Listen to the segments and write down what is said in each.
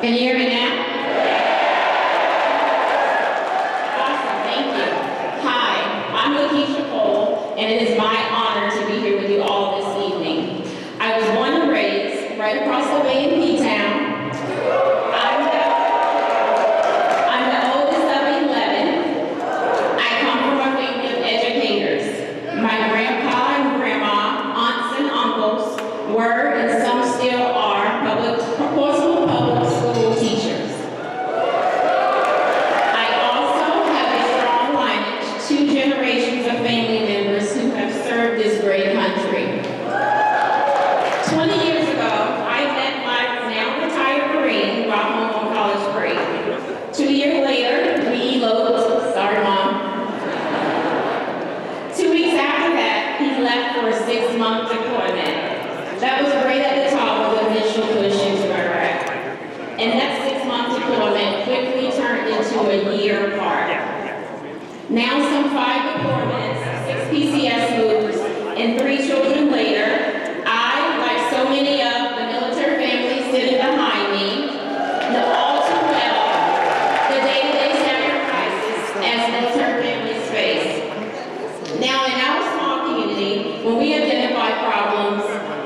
Can you hear me now? Awesome, thank you. Hi, I'm Lakesha Cole, and it is my honor to be here with you all this evening. I was born and raised right across the way in P-Town. I'm the oldest of 11. I come from a family of educators. My grandpa and grandma, aunts and uncles were, and some still are, proportional public school teachers. I also have a strong lineage, 2 generations of family members who have served this great country. 20 years ago, I met my now retired Marine while home on college break. 2 years later, we eloped. Sorry, Mom. 2 weeks after that, he left for a 6-month deployment. That was right at the top of the initial push into Iraq. And that 6-month deployment quickly turned into a year apart. Now some 5 deployments, 6 PCS moves, and 3 children later, I, like so many of the military families sitting behind me, know all too well the day-to-day sacrifices as military families face. Now in our small community, when we identify problems,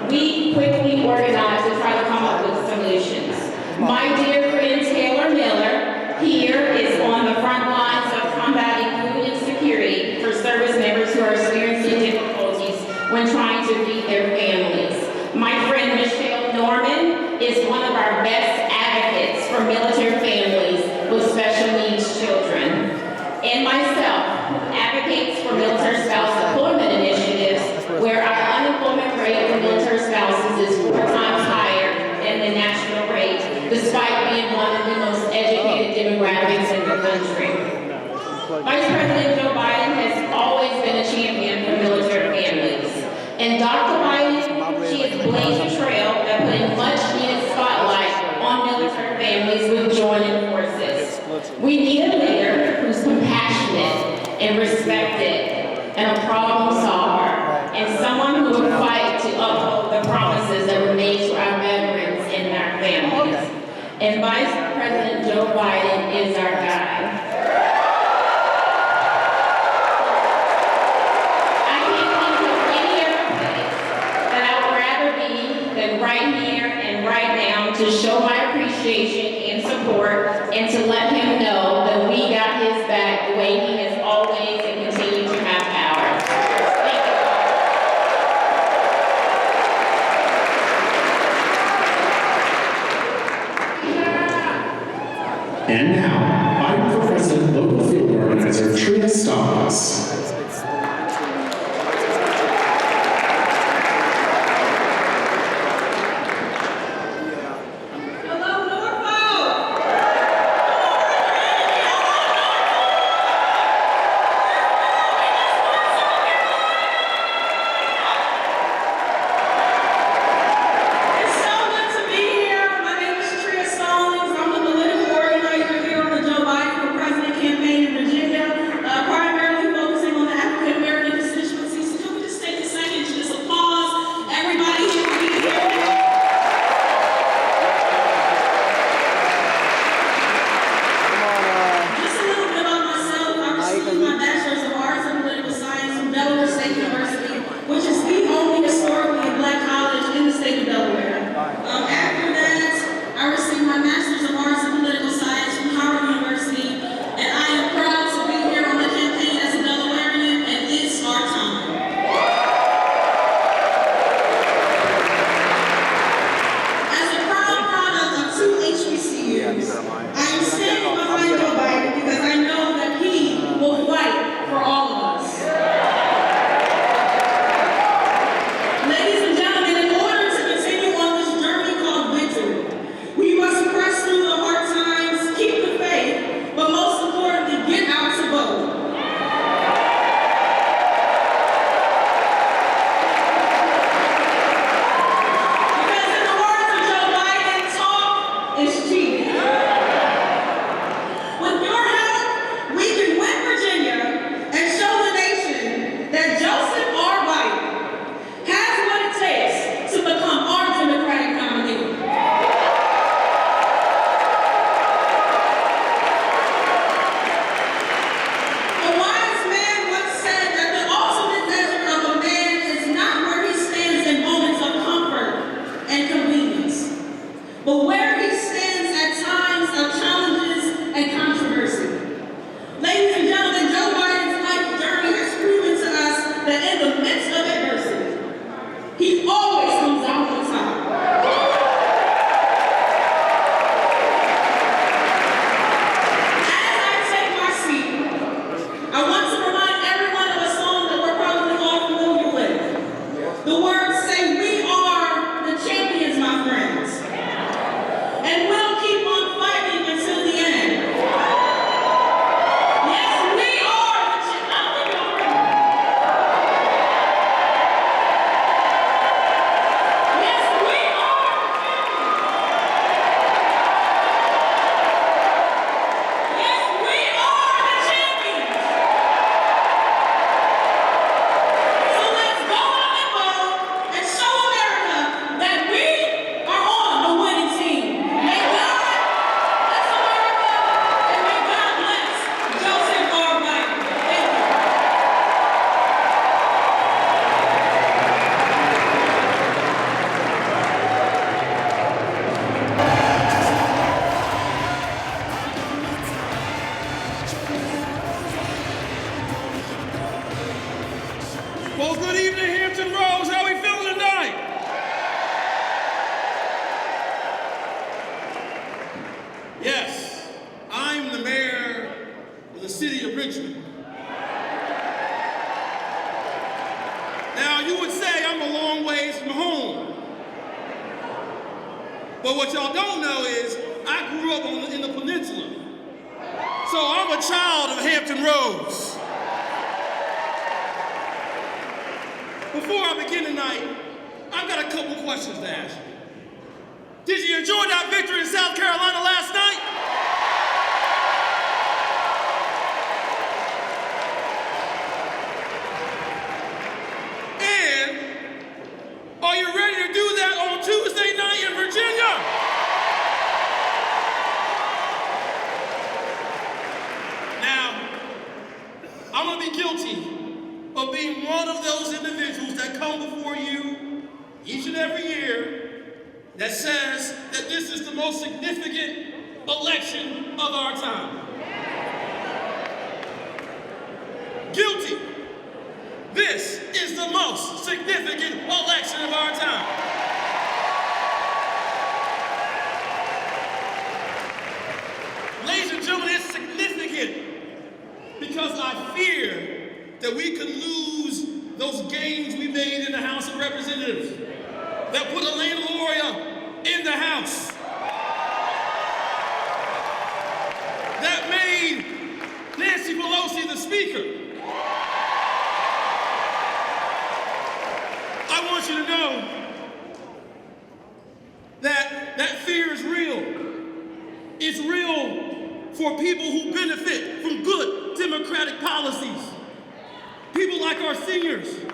we quickly organize to try to come up with solutions. My dear friend Taylor Miller here is on the front lines of combating food insecurity for service members who are experiencing difficulties when trying to feed their families. My friend Michelle Norman is one of our best advocates for military families with special needs children. And myself, who advocates for military spouse employment initiatives, where our unemployment rate for military spouses is 4 times higher than the national rate, despite being one of the most educated demographics in the country. Vice President Joe Biden has always been a champion for military families. And Dr. Biden, she has blazed a trail that put a much-needed spotlight on military families with joining forces. We need a leader who's compassionate and respected and a problem solver, and someone who will fight to uphold the promises that were made to our veterans and our families. And Vice President Joe Biden is our guy. I can't think of any other place that I would rather be than right here and right now to show my appreciation and support and to let him know that we got his back the way he has always and continue to have ours. Thank you. And now, Biden for President Local Field Organizer Tria Stallings. Hello, Norfolk! It's so good to be here. My name is Tria Stallings. I'm the political organizer here on the Joe Biden for President campaign in Virginia, primarily focusing on Richmond. Now, you would say I'm a long ways from home. But what y'all don't know is I grew up in the peninsula. So I'm a child of Hampton Roads. Before I begin tonight, I've got a couple questions to ask you. Did you enjoy that victory in South Carolina last night? And are you ready to do that on Tuesday night in Virginia? Now, I'm gonna be guilty of being one of those individuals that come before you each and every year that says that this is the most significant election of our time. Guilty. This is the most significant election of our time. Ladies and gentlemen, it's significant because I fear that we could lose those gains we made in the House of Representatives that put Elaine Luria in the House, that made Nancy Pelosi the Speaker. I want you to know that that fear is real. It's real for people who benefit from good democratic policies. People like our seniors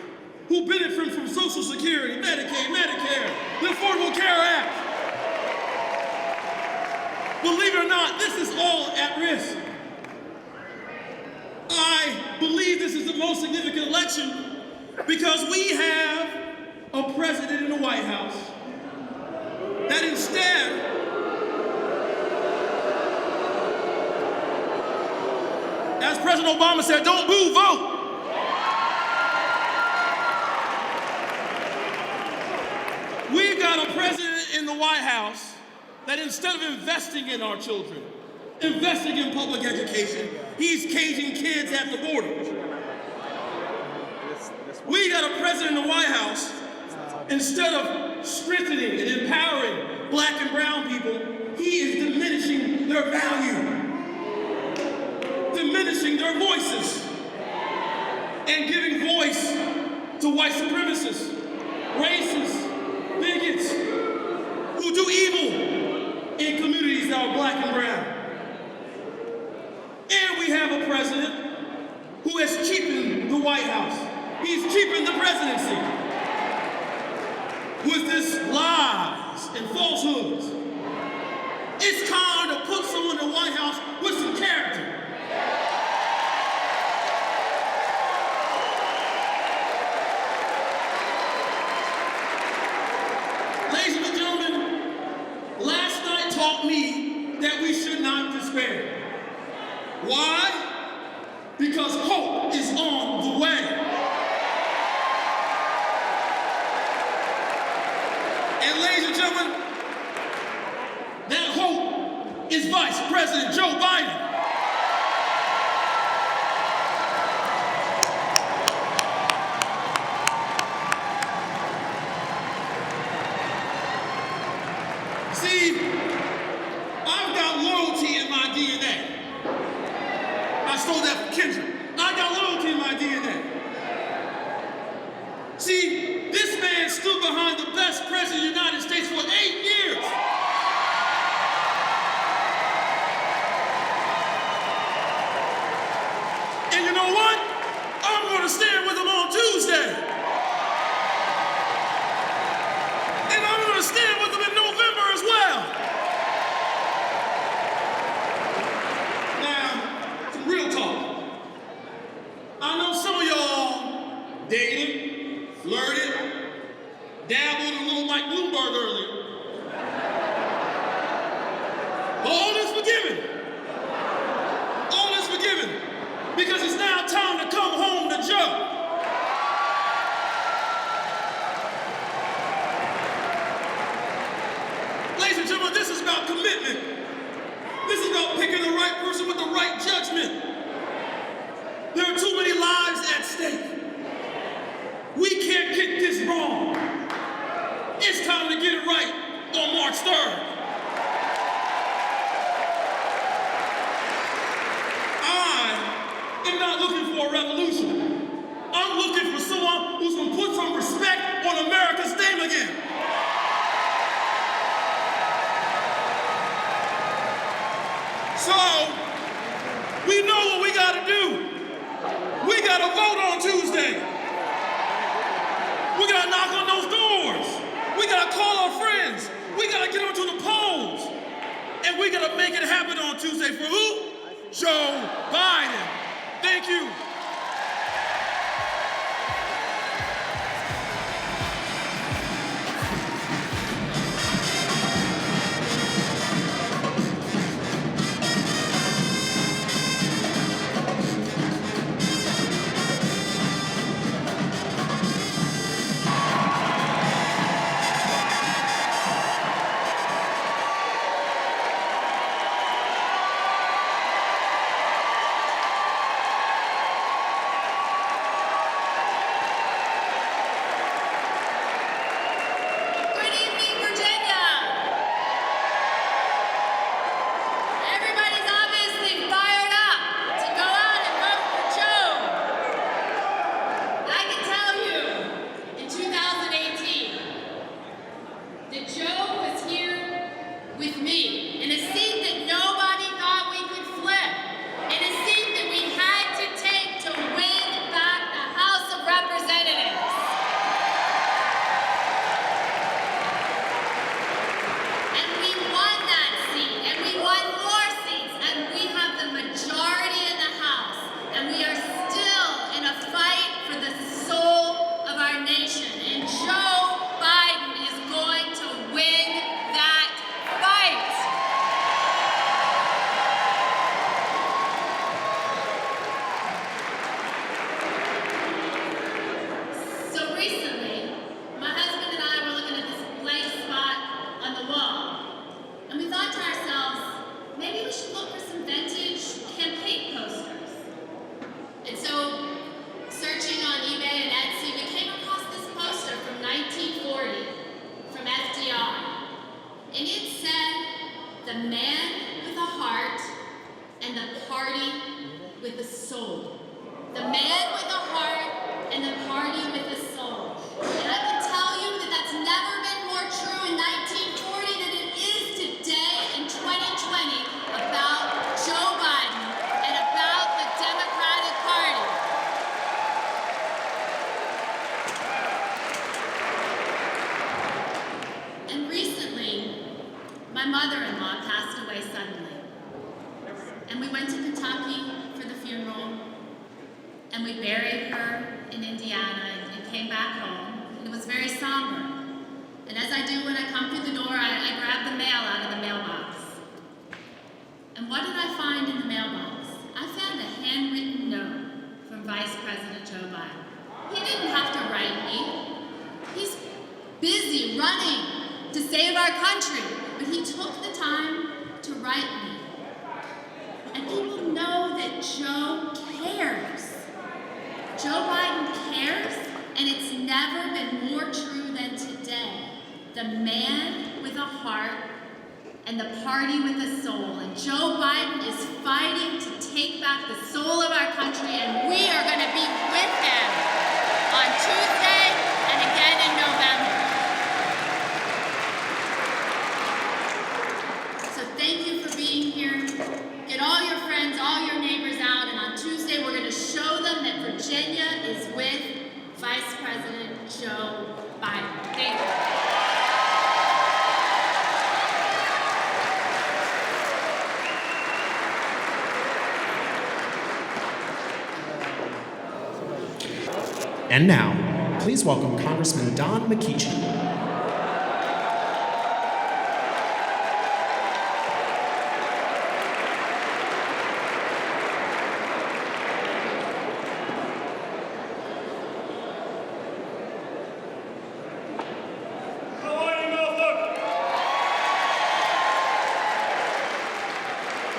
who benefit from Social Security, Medicaid, Medicare, the Affordable Care Act. Believe it or not, this is all at risk. I believe this is the most significant election because we have a president in the White House that instead as President Obama said, don't boo, vote. We've got a president in the White House that instead of investing in our children, investing in public education, he's caging kids at the border. We got a president in the White House, instead of strengthening and empowering black and brown people, he is diminishing their value, diminishing their voices, and giving voice to white supremacists, racists, bigots, who do evil in communities that are black and brown. And we have a president who has cheapened the White House. He's cheapened the presidency with this lies and falsehoods. It's time to put someone in the White House with some character. Ladies and gentlemen, last night taught me that we should not despair. Why? Because hope is on the way. And ladies and gentlemen, that hope is Vice President Joe Biden. See, I've got loyalty in my DNA. I stole that from Kendra. I got loyalty in my DNA. See, this man stood behind the best president of the United States for 8 years. And you know what? I'm going to stand with him on Tuesday. And I'm going to stand with him in November as well. Now, some real talk. I know some of y'all dated, flirted, dabbled a little like Bloomberg earlier. All is forgiven. All is forgiven. Because it's now time to come home to Joe. Ladies and gentlemen, this is about commitment. This is about picking the right person with the right judgment. There are too many lives at stake. We can't get this wrong. It's time to get it right on March 3rd. I am not looking for a revolution. I'm looking for someone who's gonna put some respect on America's name again. So, we know what we gotta do. We gotta vote on Tuesday. We gotta knock on those doors. We gotta call our friends. We gotta get onto the polls. And we gotta make it happen on Tuesday for who? Joe Biden. Thank you. And now, please welcome Congressman Don McEachin. How are you, Norfolk?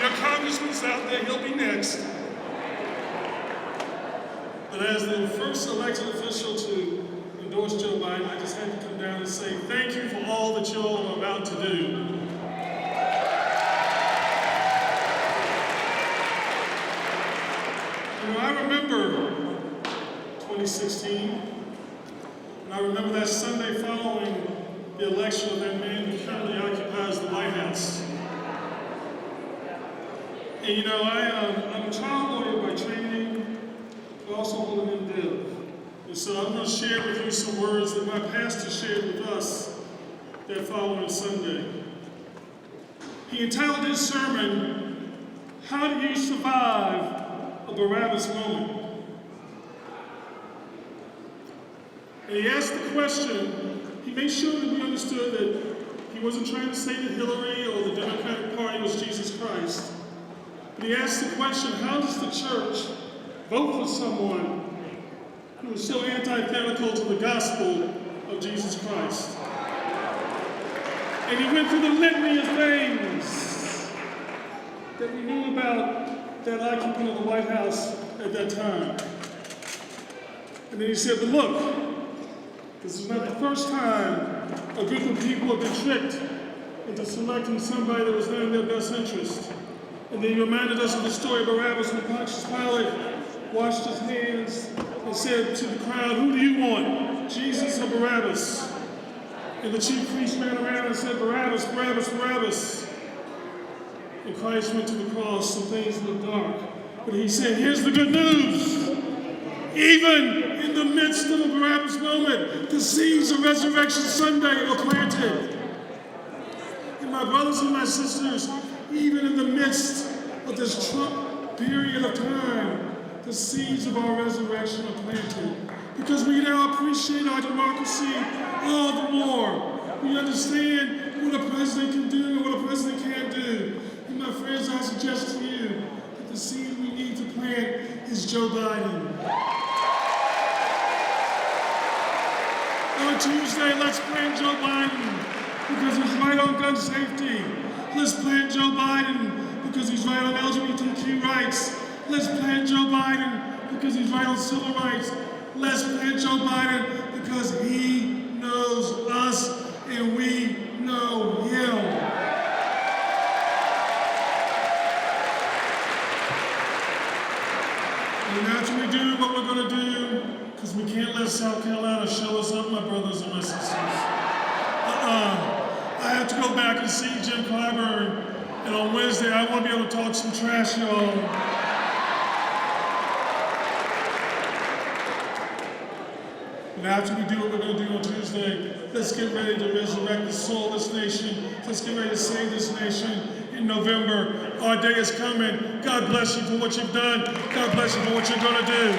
Your congressman's out there, he'll be next. But as the first elected official to endorse Joe Biden, I just had to come down and say thank you for all that you all are about to do. You know, I remember 2016, and I remember that Sunday following the election of that man who currently occupies the White House. And you know, I'm a trial lawyer by training, but also hold an MDiv. And so I'm going to share with you some words that my pastor shared with us that following Sunday. He entitled his sermon, "How Do You Survive a Barabbas Moment?" And he asked the question, he made sure that we understood that he wasn't trying to say that Hillary or the Democratic Party was Jesus Christ. But he asked the question, how does the church vote for someone who is so antithetical to the gospel of Jesus Christ? And he went through the litany of things that we knew about that occupant of the White House at that time. And then he said, but look, this is not the first time a group of people have been tricked into selecting somebody that was not in their best interest. And then he reminded us of the story of Barabbas when Pontius Pilate washed his hands and said to the crowd, who do you want, Jesus or Barabbas? And the chief priest ran around and said, Barabbas, Barabbas, Barabbas. And Christ went to the cross and things looked dark. But he said, here's the good news. Even in the midst of a Barabbas moment, the seeds of Resurrection Sunday are planted. And my brothers and my sisters, even in the midst of this Trump period of time, the seeds of our resurrection are planted. Because we now appreciate our democracy all the more. We understand what a president can do and what a president can't do. And my friends, I suggest to you that the seed we need to plant is Joe Biden. On Tuesday, let's plant Joe Biden because he's right on gun safety. Let's plant Joe Biden because he's right on LGBTQ rights. Let's plant Joe Biden because he's right on civil rights. Let's plant Joe Biden because he knows us and we know him. And after we do what we're going to do, because we can't let South Carolina show us up, my brothers and my sisters. I have to go back and see Jim Clyburn, and on Wednesday I want to be able to talk some trash, y'all. And after we do what we're going to do on Tuesday, let's get ready to resurrect the soul of this nation. Let's get ready to save this nation in November. Our day is coming. God bless you for what you've done. God bless you for what you're going to do.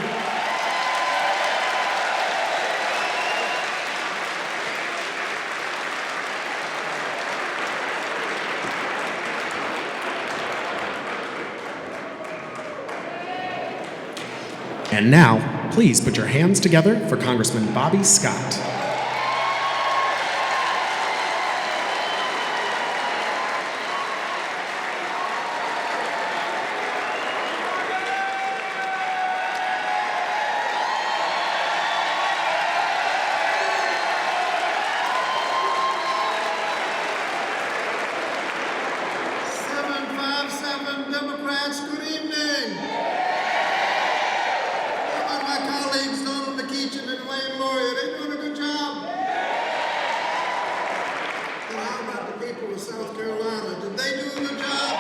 And now, please put your hands together for Congressman Bobby Scott. Democrats, good evening. How about my colleagues, McEachin and Elaine Luria? They doing a good job? And how about the people of South Carolina? Did they do a good job?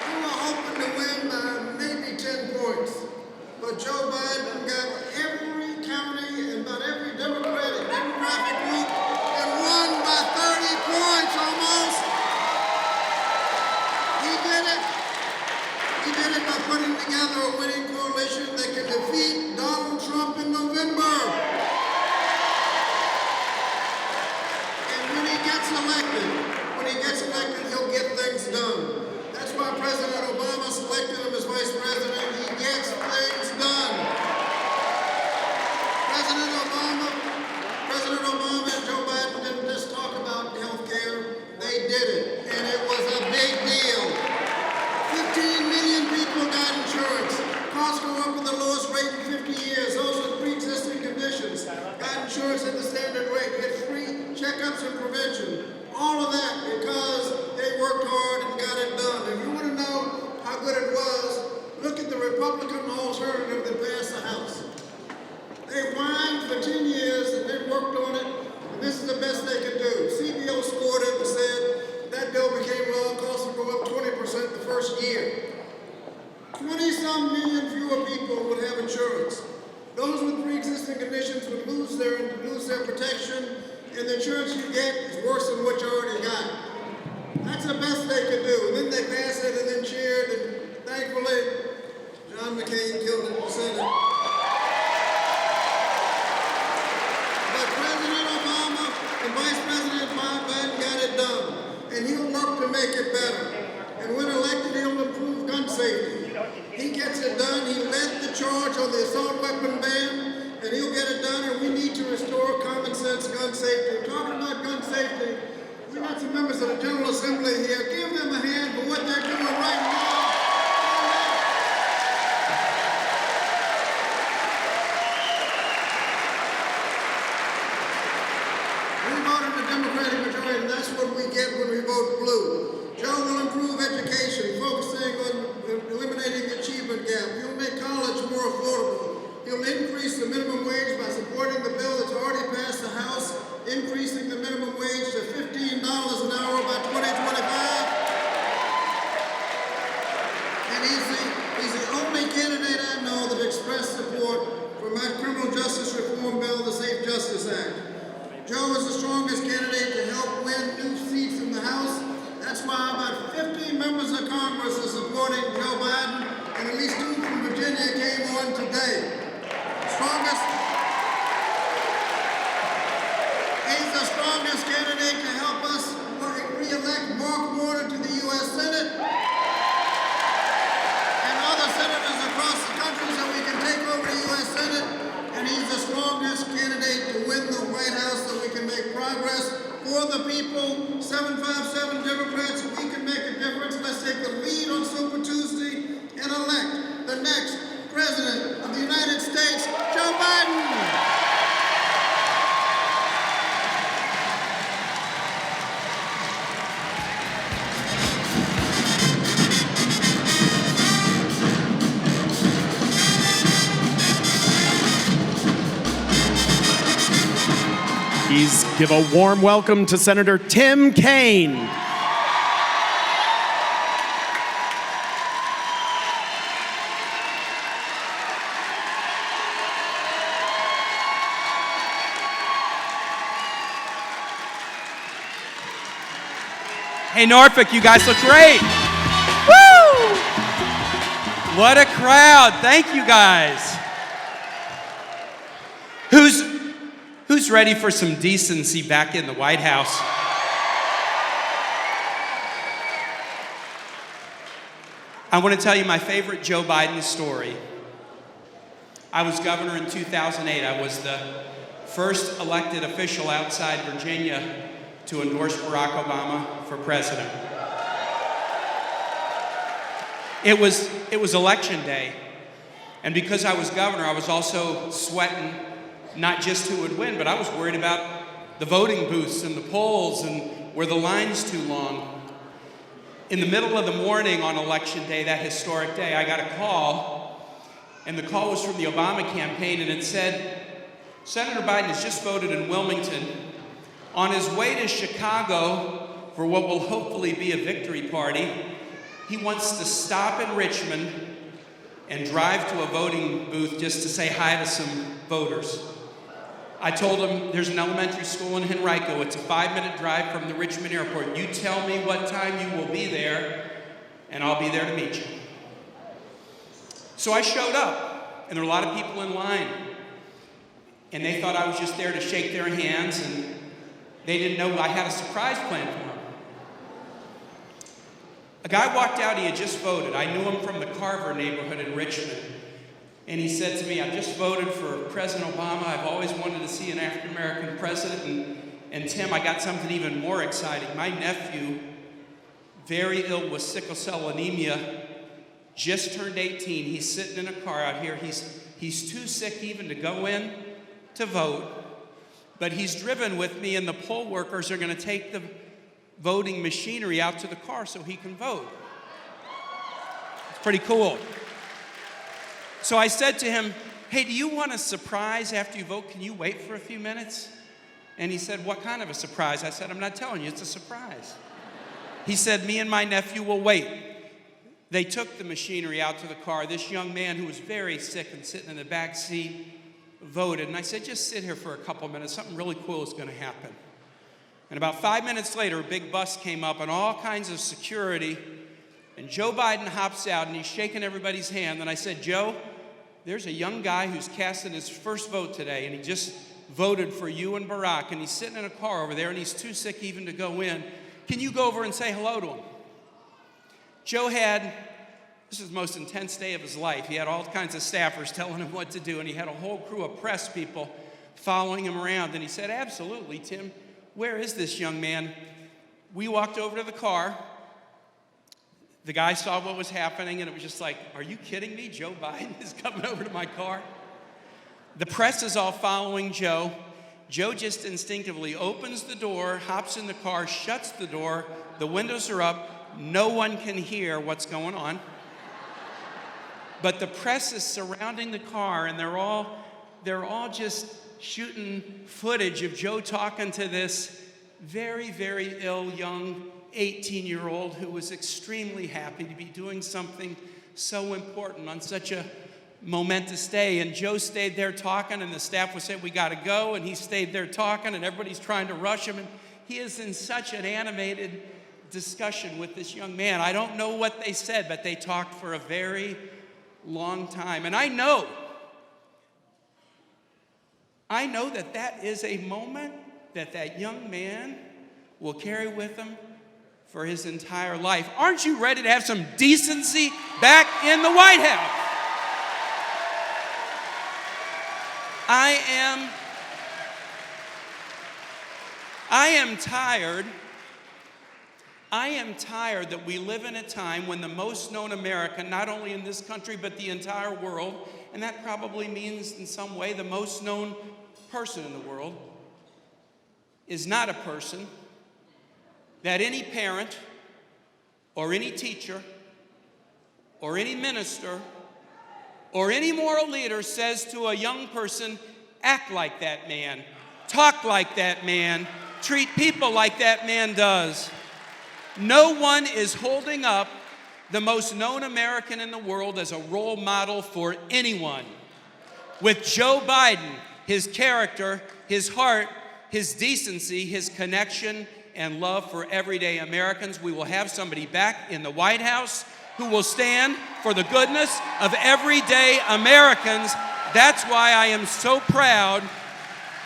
We were hoping to win by maybe 10 points, but Joe Biden got every county and about every demographic group and won by 30 points almost. He did it by putting together a winning coalition that can defeat Donald Trump in November. And when he gets elected, he'll get things done. That's why President Obama selected him as vice president. He gets things done. President Obama and Joe Biden didn't just talk about health care, they did it, and it was a big deal. 15 million people got insurance. costs go up at the lowest rate in 50 years. Those with pre-existing conditions got insurance at the standard rate, get free checkups and prevention. All of that because they worked hard and got it done. If you want to know how good it was, look at the Republican alternative that passed the House. They whined for 10 years and then worked on it, and this is the best they could do. CBO scored it and said that bill became law, costs will go up 20% the first year. 20-some million fewer people would have insurance. Those with pre-existing conditions would lose their protection, and the insurance you get is worse than what you already got. That's the best they could do. And then they passed it and then cheered, and thankfully, John McCain killed it in the Senate. But President Obama and Vice President Biden got it done, and he'll work to make it better. And when elected, he'll improve gun safety. He gets it done. He led the charge on the assault weapon ban, and he'll get it done, and we need to restore common sense gun safety. Talking about gun safety, we got some members of the General Assembly here. Give them a hand for what they're doing right now. We voted the Democratic majority, and that's what we get when we vote blue. Joe will improve education, focusing on eliminating the achievement gap. He'll make college more affordable. He'll increase the minimum wage by supporting the bill that's already passed the House, increasing the minimum wage to $15 an hour by 2025. And he's the only candidate I know that expressed support for my criminal justice reform bill, the Safe Justice Act. Joe is the strongest candidate to help win new seats in the House. That's why about 15 members of Congress are supporting Joe Biden, and at least 2 from Virginia came on today. He's the strongest candidate to help us re-elect Mark Warner to the U.S. Senate and other senators across the country so we can take over the U.S. Senate. And he's the strongest candidate to win the White House so we can make progress for the people. 757 Democrats, we can make a difference. Let's take the lead on Super Tuesday and elect the next President of the United States, Joe Biden. Please give a warm welcome to Senator Tim Kaine. Hey, Norfolk, you guys look great. Woo! What a crowd. Thank you, guys. Who's ready for some decency back in the White House? I want to tell you my favorite Joe Biden story. I was governor in 2008. I was the first elected official outside Virginia to endorse Barack Obama for president. It was election day, and because I was governor, I was also sweating not just who would win, but I was worried about the voting booths and the polls and were the lines too long. In the middle of the morning on election day, that historic day, I got a call, and the call was from the Obama campaign, and it said, Senator Biden has just voted in Wilmington. On his way to Chicago for what will hopefully be a victory party, he wants to stop in Richmond and drive to a voting booth just to say hi to some voters. I told him there's an elementary school in Henrico. It's a 5-minute drive from the Richmond airport. You tell me what time you will be there, and I'll be there to meet you. So I showed up, and there were a lot of people in line. And they thought I was just there to shake their hands, and they didn't know I had a surprise plan for them. A guy walked out, he had just voted. I knew him from the Carver neighborhood in Richmond. And he said to me, I've just voted for President Obama. I've always wanted to see an African-American president. And Tim, I got something even more exciting. My nephew, very ill with sickle cell anemia, just turned 18. He's sitting in a car out here. He's too sick even to go in to vote, but he's driven with me, and the poll workers are going to take the voting machinery out to the car so he can vote. It's pretty cool. So I said to him, hey, do you want a surprise after you vote? Can you wait for a few minutes? And he said, what kind of a surprise? I said, I'm not telling you, it's a surprise. He said, me and my nephew will wait. They took the machinery out to the car. This young man who was very sick and sitting in the back seat voted. And I said, just sit here for a couple minutes. Something really cool is going to happen. And about 5 minutes later, a big bus came up and all kinds of security. And Joe Biden hops out and he's shaking everybody's hand. And I said, Joe, there's a young guy who's casting his first vote today. And he just voted for you and Barack. And he's sitting in a car over there and he's too sick even to go in. Can you go over and say hello to him? Joe this was the most intense day of his life. He had all kinds of staffers telling him what to do, and he had a whole crew of press people following him around. And he said, absolutely, Tim, where is this young man? We walked over to the car. The guy saw what was happening, and it was just like, are you kidding me? Joe Biden is coming over to my car? The press is all following Joe. Joe just instinctively opens the door, hops in the car, shuts the door, the windows are up, no one can hear what's going on. But the press is surrounding the car, and they're all just shooting footage of Joe talking to this very, very ill young 18-year-old who was extremely happy to be doing something so important on such a momentous day. And Joe stayed there talking, and the staff was saying, we got to go, and he stayed there talking, and everybody's trying to rush him. And he is in such an animated discussion with this young man. I don't know what they said, but they talked for a very long time. And I know that is a moment that young man will carry with him for his entire life. Aren't you ready to have some decency back in the White House? I am tired that we live in a time when the most known American, not only in this country, but the entire world, and that probably means in some way the most known person in the world, is not a person that any parent or any teacher or any minister or any moral leader says to a young person, act like that man, talk like that man, treat people like that man does. No one is holding up the most known American in the world as a role model for anyone. With Joe Biden, his character, his heart, his decency, his connection, and love for everyday Americans, we will have somebody back in the White House who will stand for the goodness of everyday Americans. That's why I am so proud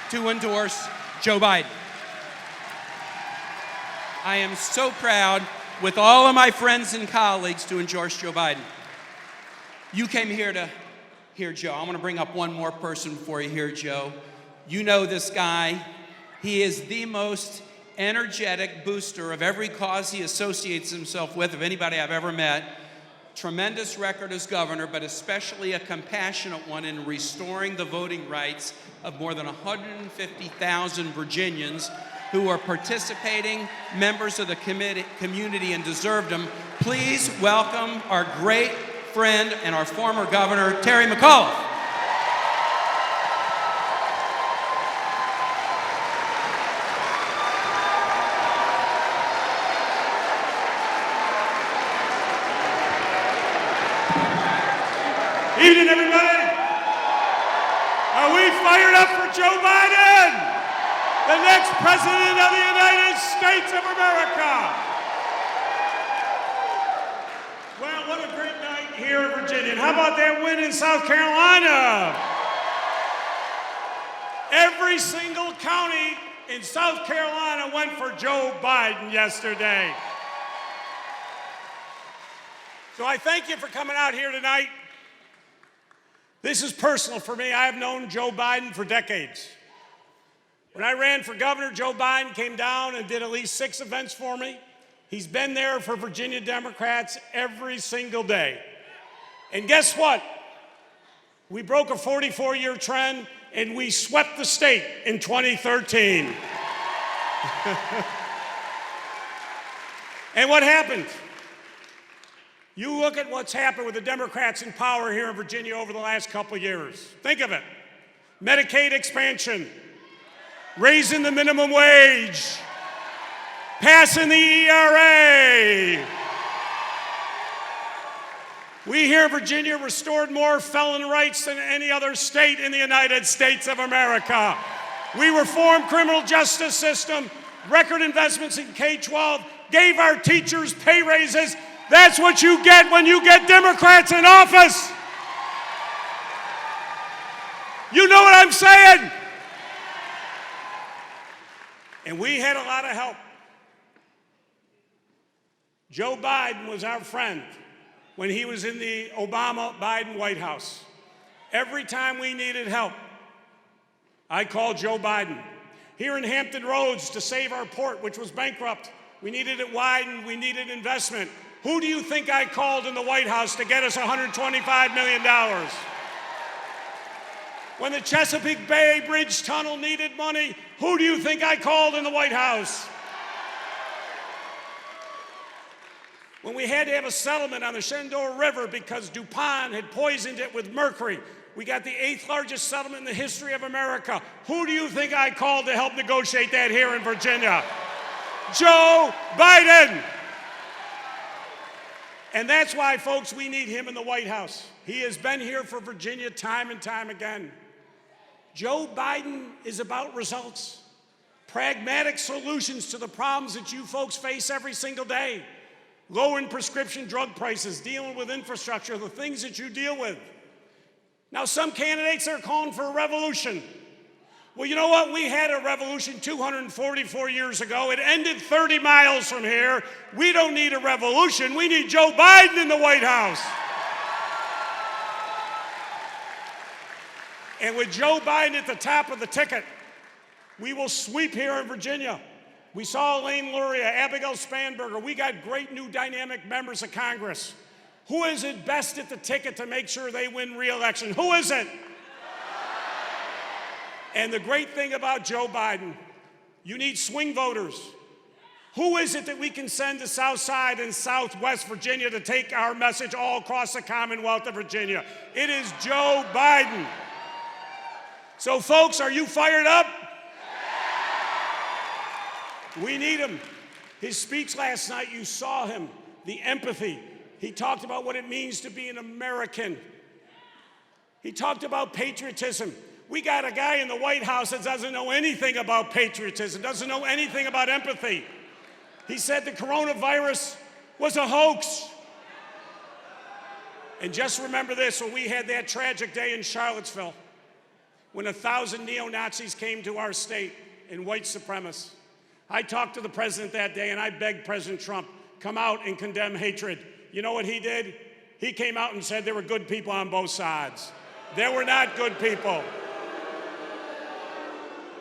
to endorse Joe Biden. I am so proud with all of my friends and colleagues to endorse Joe Biden. You came here to hear Joe. I want to bring up one more person before you hear Joe. You know this guy. He is the most energetic booster of every cause he associates himself with, of anybody I've ever met. Tremendous record as governor, but especially a compassionate one in restoring the voting rights of more than 150,000 Virginians who are participating members of the community and deserved them. Please welcome our great friend and our former governor, Terry McAuliffe. Evening, everybody. Are we fired up for Joe Biden, the next president of the United States of America? Well, what a great night here in Virginia. And how about that win in South Carolina? Every single county in South Carolina went for Joe Biden yesterday. So I thank you for coming out here tonight. This is personal for me. I have known Joe Biden for decades. When I ran for governor, Joe Biden came down and did at least 6 events for me. He's been there for Virginia Democrats every single day. And guess what? We broke a 44-year trend, and we swept the state in 2013. And what happened? You look at what's happened with the Democrats in power here in Virginia over the last couple of years. Think of it. Medicaid expansion, raising the minimum wage, passing the ERA. We here in Virginia restored more felon rights than any other state in the United States of America. We reformed criminal justice system, record investments in K-12, gave our teachers pay raises. That's what you get when you get Democrats in office. You know what I'm saying? And we had a lot of help. Joe Biden was our friend when he was in the Obama-Biden White House. Every time we needed help, I called Joe Biden. Here in Hampton Roads to save our port, which was bankrupt, we needed it widened, we needed investment. Who do you think I called in the White House to get us $125 million? When the Chesapeake Bay Bridge Tunnel needed money, who do you think I called in the White House? When we had to have a settlement on the Shenandoah River because DuPont had poisoned it with mercury, we got the 8th largest settlement in the history of America. Who do you think I called to help negotiate that here in Virginia? Joe Biden. And that's why, folks, we need him in the White House. He has been here for Virginia time and time again. Joe Biden is about results, pragmatic solutions to the problems that you folks face every single day. Lowering prescription drug prices, dealing with infrastructure, the things that you deal with. Now, some candidates are calling for a revolution. Well, you know what? We had a revolution 244 years ago. It ended 30 miles from here. We don't need a revolution. We need Joe Biden in the White House. And with Joe Biden at the top of the ticket, we will sweep here in Virginia. We saw Elaine Luria, Abigail Spanberger. We got great new dynamic members of Congress. Who is it best at the ticket to make sure they win re-election? Who is it? And the great thing about Joe Biden, you need swing voters. Who is it that we can send to South Side and Southwest Virginia to take our message all across the Commonwealth of Virginia? It is Joe Biden. So folks, are you fired up? We need him. His speech last night, you saw him, the empathy. He talked about what it means to be an American. He talked about patriotism. We got a guy in the White House that doesn't know anything about patriotism, doesn't know anything about empathy. He said the coronavirus was a hoax. And just remember this, when we had that tragic day in Charlottesville, when 1,000 neo-Nazis came to our state and white supremacists, I talked to the president that day and I begged President Trump, come out and condemn hatred. You know what he did? He came out and said there were good people on both sides. There were not good people.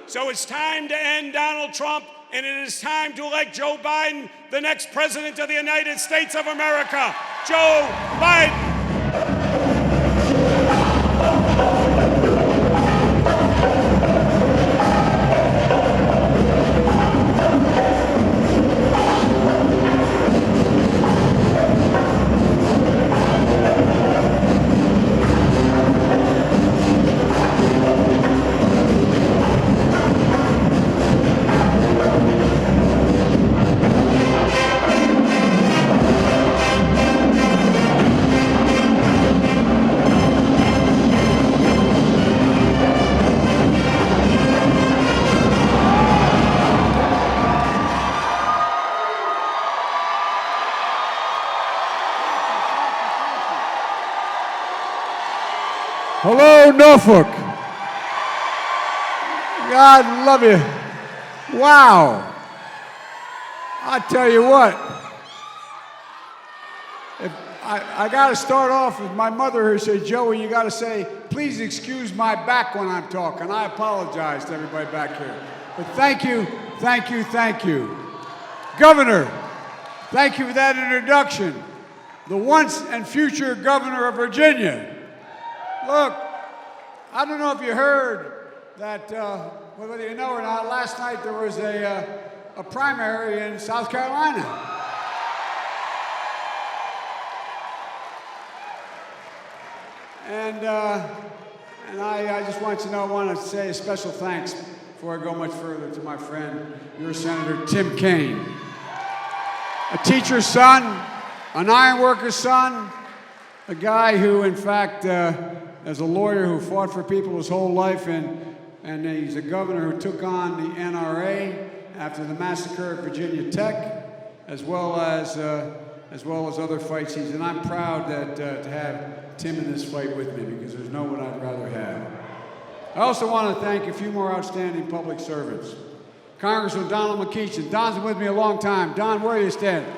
So it's time to end Donald Trump, and it is time to elect Joe Biden, the next president of the United States of America. Joe Biden. Hello, Norfolk. God love you. Wow. I tell you what, if I got to start off with my mother who said, Joey, you got to say, please excuse my back when I'm talking. I apologize to everybody back here. But thank you, thank you, thank you. Governor, thank you for that introduction. the once and future governor of Virginia. Look, I don't know if you heard that, whether you know or not, last night there was a primary in South Carolina. And I just want you to know, I want to say a special thanks before I go much further to my friend, your Senator Tim Kaine. A teacher's son, an iron worker's son, a guy who, in fact, as a lawyer who fought for people his whole life, and he's a governor who took on the NRA after the massacre at Virginia Tech, as well as other fights. And I'm proud that to have Tim in this fight with me, because there's no one I'd rather have. I also want to thank a few more outstanding public servants. Congressman Donald McEachin. Don's been with me a long time. Don, where are you standing?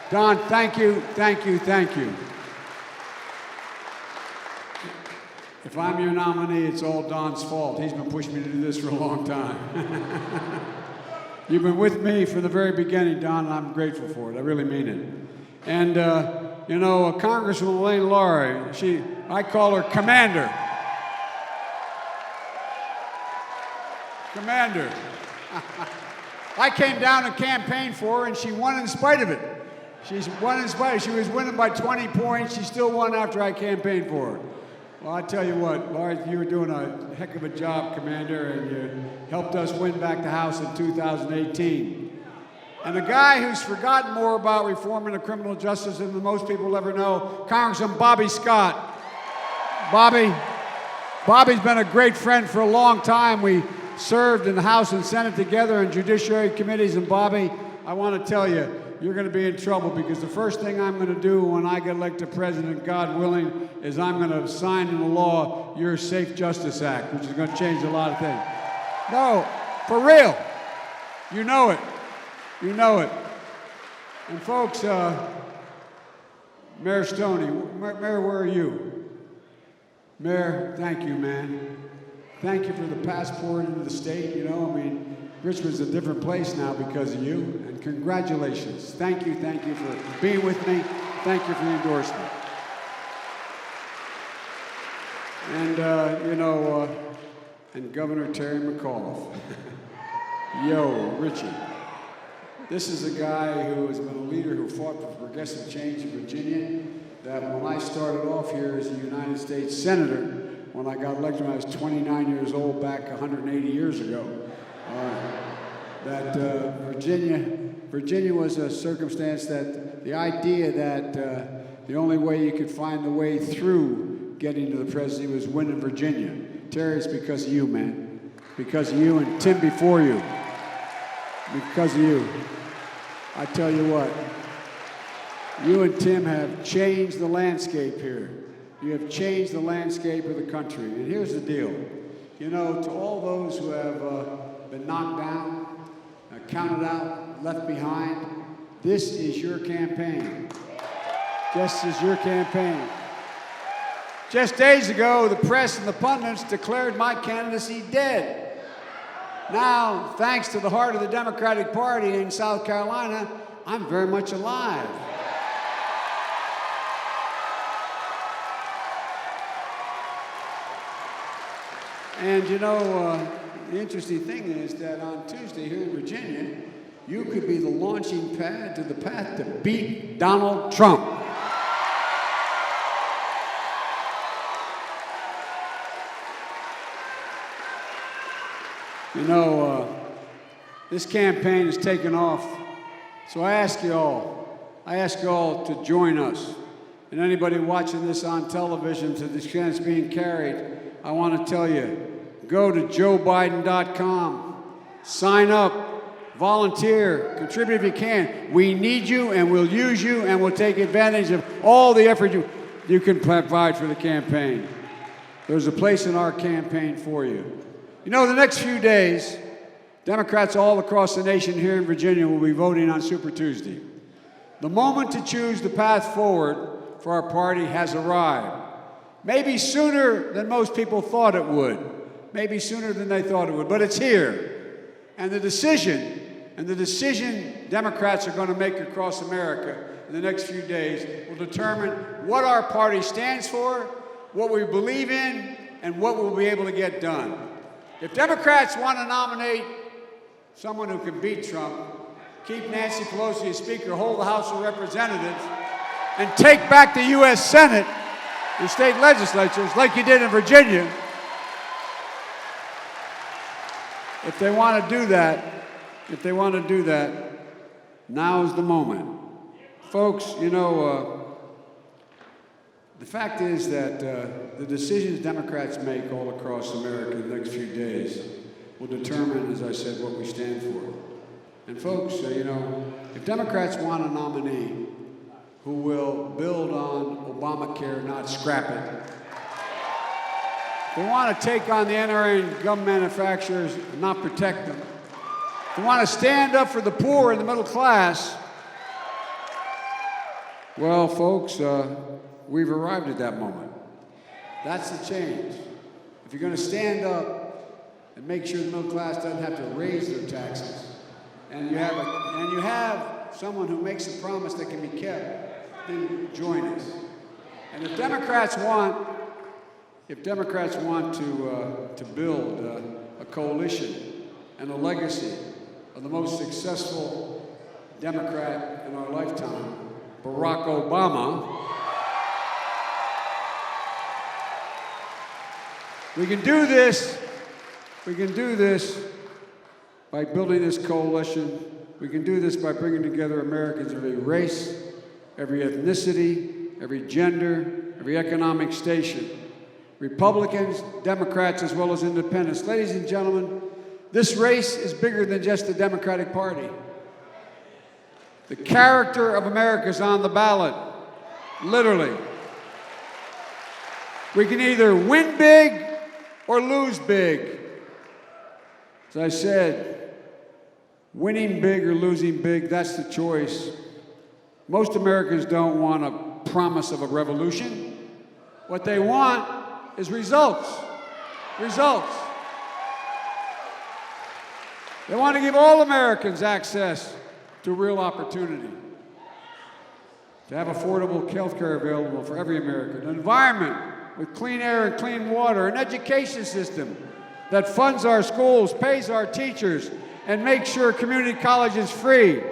Don, thank you, thank you, thank you. If I'm your nominee, it's all Don's fault. He's been pushing me to do this for a long time. You've been with me from the very beginning, Don, and I'm grateful for it. I really mean it. And, you know, Congresswoman Elaine Luria, I call her Commander. Commander. I came down and campaigned for her, and she won in spite of it. She won in spite. She was winning by 20 points. She still won after I campaigned for her. Well, I tell you what, Laura, you were doing a heck of a job, Commander, and you helped us win back the House in 2018. And the guy who's forgotten more about reforming the criminal justice than most people ever know, Congressman Bobby Scott. Bobby's been a great friend for a long time. We served in the House and Senate together in judiciary committees, and Bobby, I want to tell you, you're going to be in trouble, because the first thing I'm going to do when I get elected president, God willing, is I'm going to sign into law your Safe Justice Act, which is going to change a lot of things. No, for real. You know it. You know it. And folks, Mayor Stoney, Mayor, where are you? Mayor, thank you, man. Thank you for the passport into the state. You know, I mean, Richmond's a different place now because of you, and congratulations. Thank you for being with me. Thank you for the endorsement. And, you know, and Governor Terry McAuliffe. Yo, Richie. This is a guy who has been a leader who fought for progressive change in Virginia, that when I started off here as a United States Senator, when I got elected when I was 29 years old back 180 years ago, that Virginia was a circumstance that the idea that the only way you could find the way through getting to the presidency was winning Virginia. Terry, it's because of you, man. Because of you and Tim before you. Because of you. I tell you what, you and Tim have changed the landscape here. You have changed the landscape of the country. And here's the deal. You know, to all those who have been knocked down, counted out, left behind, this is your campaign. This is your campaign. Just days ago, the press and the pundits declared my candidacy dead. Now, thanks to the heart of the Democratic Party in South Carolina, I'm very much alive. And you know, the interesting thing is that on Tuesday here in Virginia, you could be the launching pad to the path to beat Donald Trump. You know, this campaign has taken off, so I ask you all to join us. And anybody watching this on television to the extent it's being carried, I want to tell you, go to joebiden.com, sign up, volunteer, contribute if you can. We need you, and we'll use you, and we'll take advantage of all the effort you can provide for the campaign. There's a place in our campaign for you. You know, the next few days, Democrats all across the nation here in Virginia will be voting on Super Tuesday. The moment to choose the path forward for our party has arrived. Maybe sooner than most people thought it would. Maybe sooner than they thought it would, but it's here. And the decision And the decision Democrats are going to make across America in the next few days will determine what our party stands for, what we believe in, and what we'll be able to get done. If Democrats want to nominate someone who can beat Trump, keep Nancy Pelosi as Speaker, hold the House of Representatives, and take back the U.S. Senate and state legislatures like you did in Virginia, if they want to do that, now's the moment. Folks, you know, the fact is that the decisions Democrats make all across America in the next few days will determine, as I said, what we stand for. And folks, you know, if Democrats want a nominee who will build on Obamacare, not scrap it, if they want to take on the NRA and gun manufacturers and not protect them, if they want to stand up for the poor and the middle class, well, folks, we've arrived at that moment. That's the change. If you're going to stand up and make sure the middle class doesn't have to raise their taxes, and you have someone who makes a promise that can be kept, then join us. And if Democrats want to build a coalition and a legacy of the most successful Democrat in our lifetime, Barack Obama, we can do this by building this coalition. We can do this by bringing together Americans of every race, every ethnicity, every gender, every economic station. Republicans, Democrats, as well as independents. Ladies and gentlemen, this race is bigger than just the Democratic Party. The character of America is on the ballot, literally. We can either win big or lose big. As I said, winning big or losing big, that's the choice. Most Americans don't want a promise of a revolution. What they want is results. Results. They want to give all Americans access to real opportunity, to have affordable health care available for every American, an environment with clean air and clean water, an education system that funds our schools, pays our teachers, and makes sure community college is free,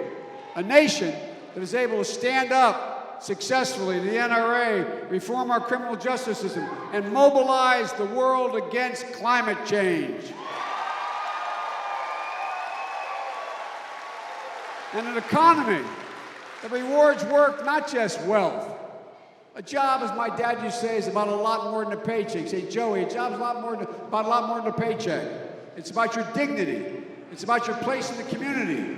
a nation that is able to stand up successfully to the NRA, reform our criminal justice system, and mobilize the world against climate change. And an economy that rewards work, not just wealth. A job, as my dad used to say, is about a lot more than a paycheck. Say, Joey, a job's about a lot more than a paycheck. It's about your dignity. It's about your place in the community.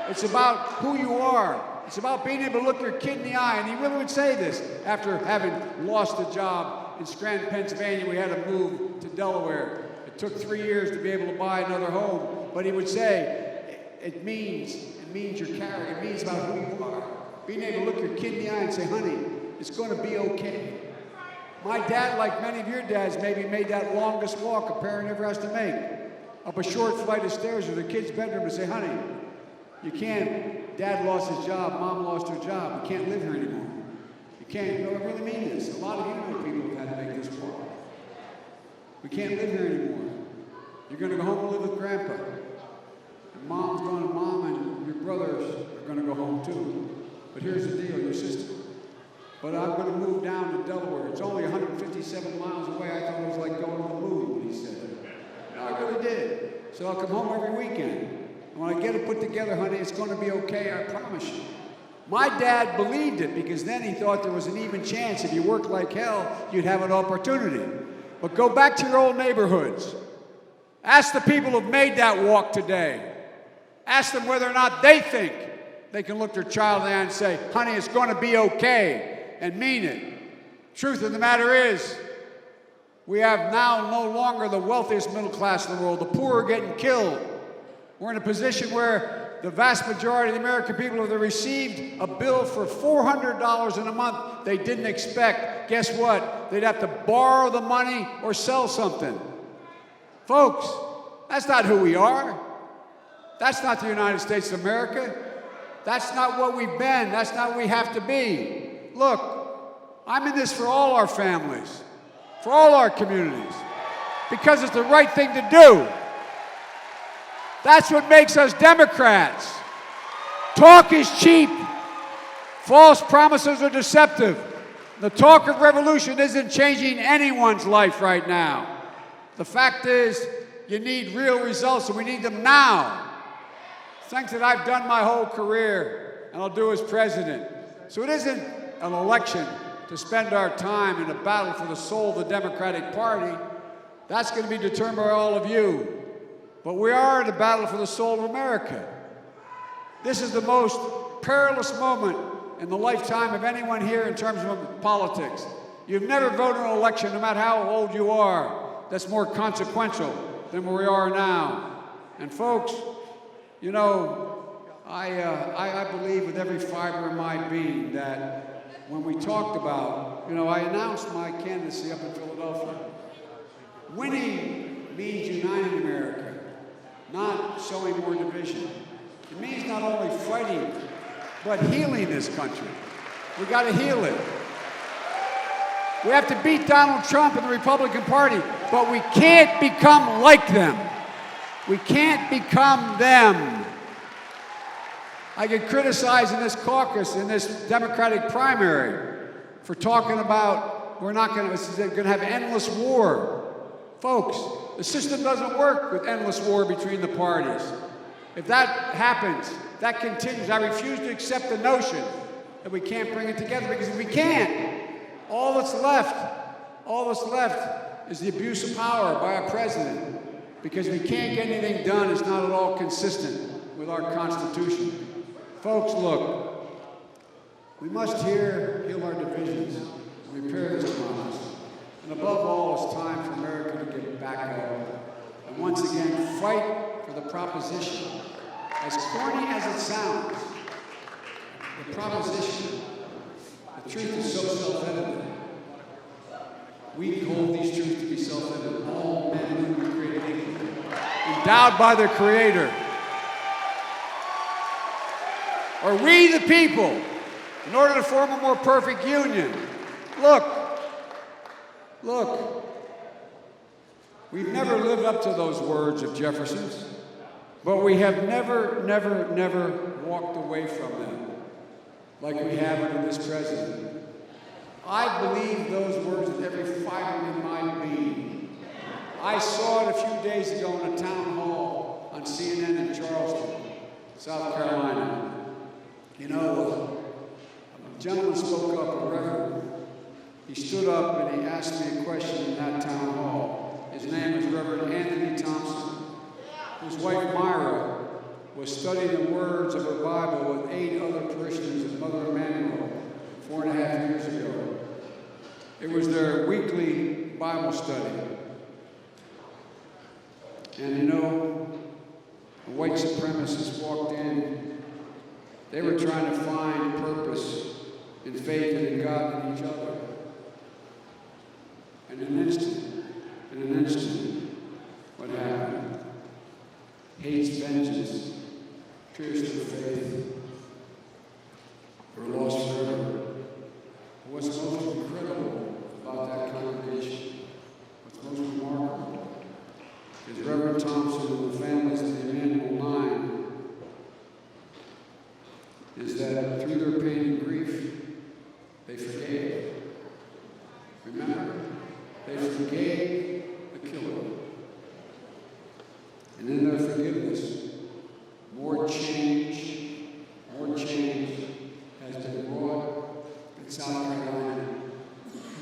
It's about who you are. It's about being able to look your kid in the eye. And he really would say this after having lost a job in Scranton, Pennsylvania. We had to move to Delaware. It took 3 years to be able to buy another home. But he would say, it means your character. It means about who you are. Being able to look your kid in the eye and say, honey, it's going to be okay. My dad, like many of your dads, maybe made that longest walk a parent ever has to make. Up a short flight of stairs to the kid's bedroom to say, honey, you can't, dad lost his job, mom lost her job, you can't live here anymore. You can't, I really mean this. A lot of you know people have had to make this walk. We can't live here anymore. You're going to go home and live with grandpa. And mom's going to mom, and your brothers are going to go home too. But here's the deal, your sister. But I'm going to move down to Delaware. It's only 157 miles away. I thought it was like going to the moon, he said. No, I really did. So I'll come home every weekend. And when I get it put together, honey, it's going to be okay, I promise you. My dad believed it because then he thought there was an even chance if you worked like hell, you'd have an opportunity. But go back to your old neighborhoods. Ask the people who've made that walk today. Ask them whether or not they think they can look their child in the eye and say, honey, it's going to be okay. And mean it. Truth of the matter is, we have now no longer the wealthiest middle class in the world. The poor are getting killed. We're in a position where the vast majority of the American people have received a bill for $400 in a month they didn't expect. Guess what? They'd have to borrow the money or sell something. Folks, that's not who we are. That's not the United States of America. That's not what we've been. That's not what we have to be. Look, I'm in this for all our families, for all our communities, because it's the right thing to do. That's what makes us Democrats. Talk is cheap. False promises are deceptive. The talk of revolution isn't changing anyone's life right now. The fact is, you need real results, and we need them now. Things that I've done my whole career, and I'll do as president. So it isn't an election to spend our time in a battle for the soul of the Democratic Party. That's going to be determined by all of you. But we are in a battle for the soul of America. This is the most perilous moment in the lifetime of anyone here in terms of politics. You've never voted in an election, no matter how old you are, that's more consequential than where we are now. And folks, you know, I believe with every fiber of my being that when we talked about, you know, I announced my candidacy up in Philadelphia. Winning means uniting America, not sowing more division. It means not only fighting, but healing this country. We got to heal it. We have to beat Donald Trump and the Republican Party, but we can't become like them. We can't become them. I get criticized in this caucus, in this Democratic primary, for talking about we're going to have endless war. Folks, the system doesn't work with endless war between the parties. If that happens, that continues. I refuse to accept the notion that we can't bring it together, because if we can't, all that's left is the abuse of power by our president, because we can't get anything done. It's not at all consistent with our Constitution. Folks, look, we must heal our divisions, and repair this promise. And above all, it's time for America to get back up and once again fight for the proposition. As corny as it sounds, the proposition, the truth is so self-evident. We hold these truths to be self-evident. All men and women are created equal, endowed by their Creator. Or we, the people, in order to form a more perfect union. Look, we've never lived up to those words of Jefferson's, but we have never walked away from them like we have under this president. I believe those words with every fiber in my being. I saw it a few days ago in a town hall on CNN in Charleston, South Carolina. You know, a gentleman spoke up, a reverend. He stood up and he asked me a question in that town hall. His name is Reverend Anthony Thompson. His wife Myra was studying the words of her Bible with 8 other parishioners at Mother Emanuel 4.5 years ago. It was their weekly Bible study. And you know, the white supremacists walked in. They were trying to find purpose in faith and in God and each other. And in an instant, what happened? Hate's vengeance pierced their faith. They were lost forever. What's most incredible about that congregation, what's most remarkable, is Reverend Thompson and the families of the Emanuel 9, is that through their pain and grief, they forgave. Remember? They forgave the killer. And in their forgiveness, more change has been brought in South Carolina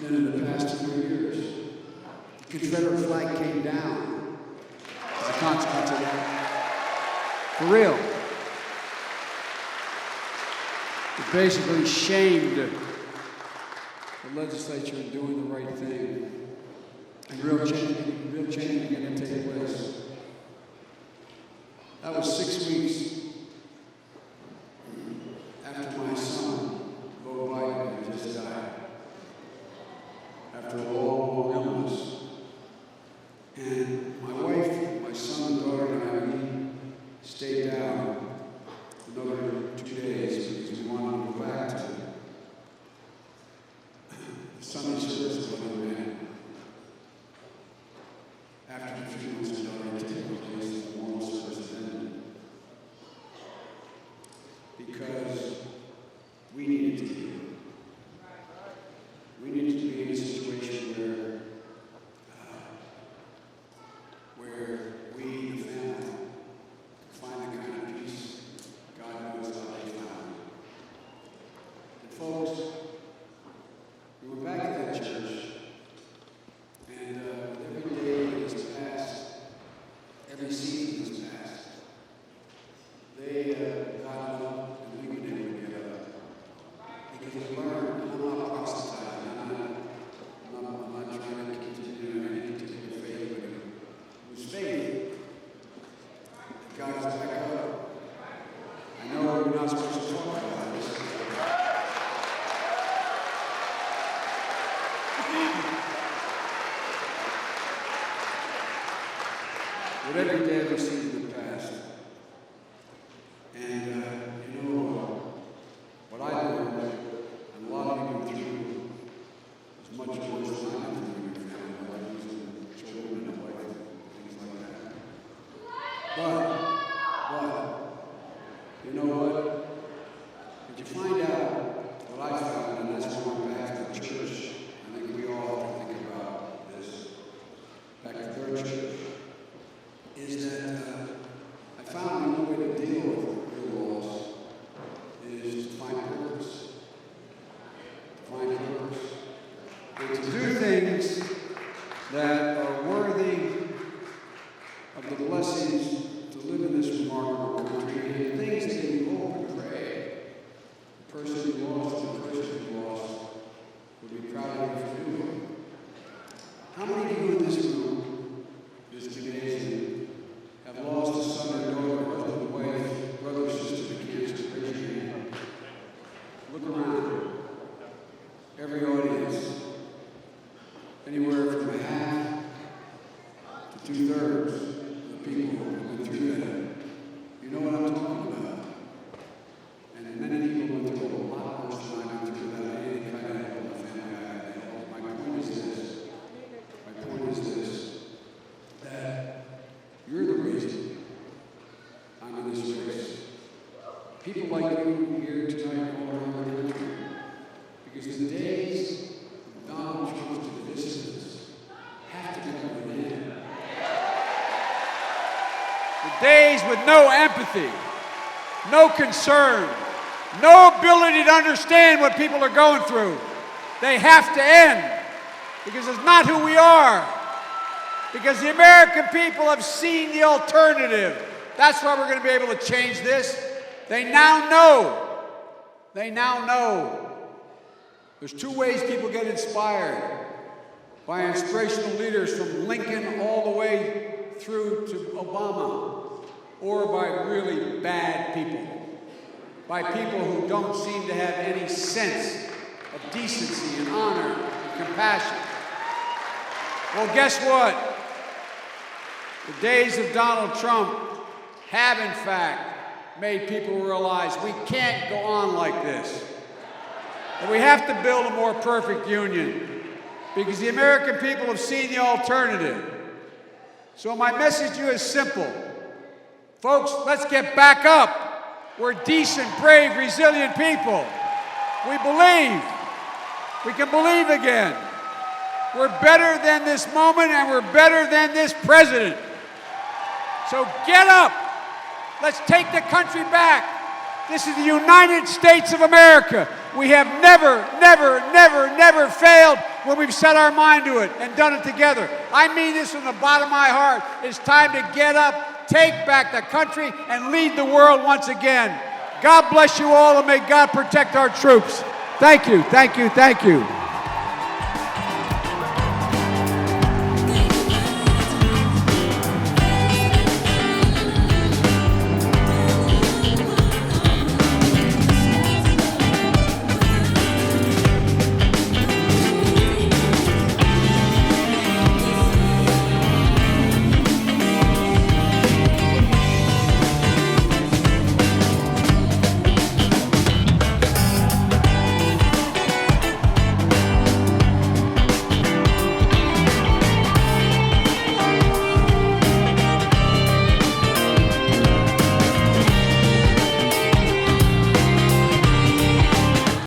than in the past 2 years. The Confederate flag came down as a consequence of that. For real. It basically shamed the legislature in doing the right thing. And real change began to take place. That was 6 weeks after my son, Beau Biden, had just died. After a long illness. And my wife, my son, daughter, and I, we stayed but every day we see in the past. And what I learned, and a lot of people through, is much worse than I went through in your family life, losing children and wife and things like that. But, you know what? Did you find out what I found, and that's when I went back to the church? I think we all have to think about this. Back to their church. Is that I found the only way to deal with your loss is to find purpose. To find purpose. And to do things that are worthy of the blessings to live in this remarkable country, and things that you hope and pray the person you lost and the person you lost would be proud of you for doing. How many of you in this room, this gymnasium, have lost a son or daughter, husband, wife, brother, sister to cancer? Raise your hand. Look around. Every audience. Anywhere from a half to 2/3 of the people who went through that. You know what I'm talking about. And many people went through a lot worse than I went through without any kind of help in the family I had help. My point is this, that you're the reason I'm in this race. People like you here tonight all around the country. Because the days of Donald Trump's divisiveness have to come to an end. The days with no empathy, no concern, no ability to understand what people are going through, they have to end. Because it's not who we are. Because the American people have seen the alternative. That's why we're going to be able to change this. They now know. They now know. There's two ways people get inspired. By inspirational leaders from Lincoln all the way through to Obama. Or by really bad people. By people who don't seem to have any sense of decency and honor and compassion. Well, guess what? The days of Donald Trump have, in fact, made people realize we can't go on like this. And we have to build a more perfect union because the American people have seen the alternative. So my message to you is simple. Folks, let's get back up. We're decent, brave, resilient people. We believe. We can believe again. We're better than this moment and we're better than this president. So get up. Let's take the country back. This is the United States of America. We have never failed when we've set our mind to it and done it together. I mean this from the bottom of my heart. It's time to get up, take back the country, and lead the world once again. God bless you all, and may God protect our troops. Thank you, thank you, thank you.